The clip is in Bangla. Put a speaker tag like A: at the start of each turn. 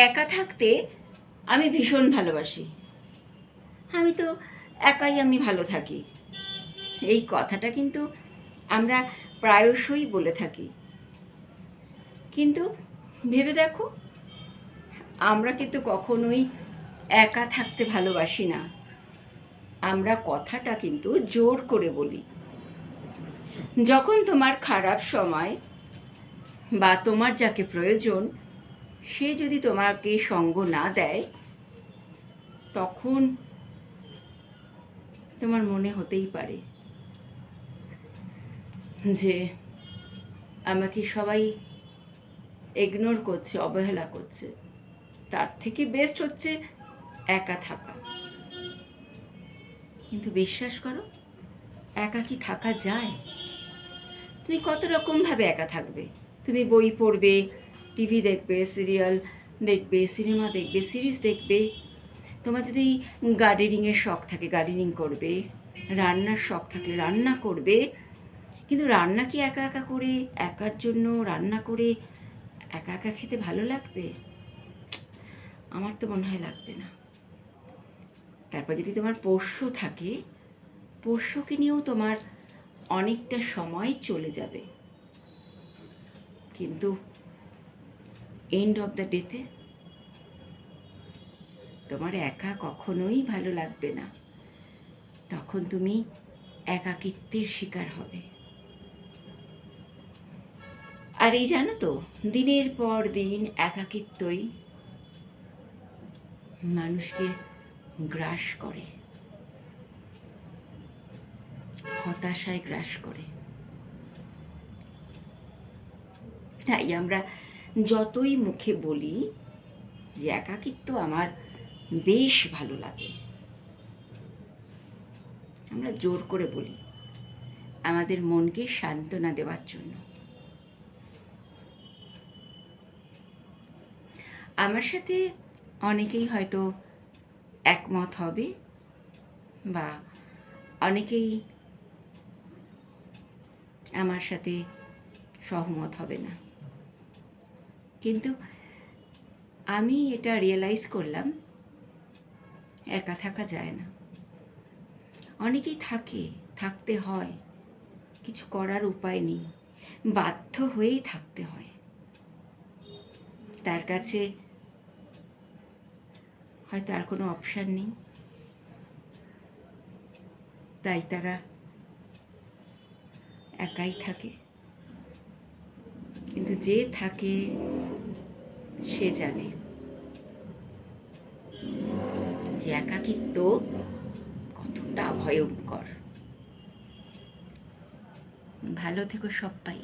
A: একা থাকতে আমি ভীষণ ভালোবাসি। আমি তো একাই আমি ভালো থাকি, এই কথাটা কিন্তু আমরা প্রায়শই বলে থাকি। কিন্তু ভেবে দেখো, আমরা কিন্তু কখনোই একা থাকতে ভালোবাসি না। আমরা কথাটা কিন্তু জোর করে বলি। যখন তোমার খারাপ সময় বা তোমার যাকে প্রয়োজন সে যদি তোমাকে সঙ্গ না দেয়, তখন তোমার মনে হতেই পারে যে আমাকে সবাই ইগনোর করছে, অবহেলা করছে। তার থেকে বেস্ট হচ্ছে একা থাকা। কিন্তু বিশ্বাস করো, একা কি থাকা যায়? তুমি কত রকমভাবে একা থাকবে। তুমি বই পড়বে, টিভি দেখবে, সিরিয়াল দেখবে, সিনেমা দেখবে, সিরিজ দেখবে। তোমার যদি গার্ডেনিংয়ের শখ থাকে গার্ডেনিং করবে, রান্নার শখ থাকলে রান্না করবে। কিন্তু রান্না কি একা একা করে, একার জন্য রান্না করে একা একা খেতে ভালো লাগবে? আমার তো মনে হয় লাগবে না। তারপর যদি তোমার পোষ্য থাকে, পোষ্যকে নিয়েও তোমার অনেকটা সময় চলে যাবে। কিন্তু এন্ড অফ দ্য ডেতে তোমার একা কখনোই ভালো লাগবে না। তখন তুমি একাকিত্বের শিকার হবে। আর এই জানো তো, দিনের পর দিন একাকিত্বই মানুষকে গ্রাস করে, হতাশায় গ্রাস করে। তাই আমরা যতই মুখে বলি যে একাকিত্ব আমার বেশ ভালো লাগে, আমরা জোর করে বলি আমাদের মনকে সান্ত্বনা দেওয়ার জন্য। আমার সাথে অনেকেই হয়তো একমত হবে বা অনেকেই আমার সাথে সহমত হবে না। কিন্তু আমি এটা রিয়েলাইজ করলাম, একা থাকা যায় না। অনেকেই থাকতে হয়, কিছু করার উপায় নেই, বাধ্য হয়েই থাকতে হয়। তার কাছে হয়তো আর কোনো অপশান নেই, তাই তারা একাই থাকে। কিন্তু যে থাকে সে জানে যে একাকিত্ব কতটা ভয়ঙ্কর। ভালো থেকো সবাই।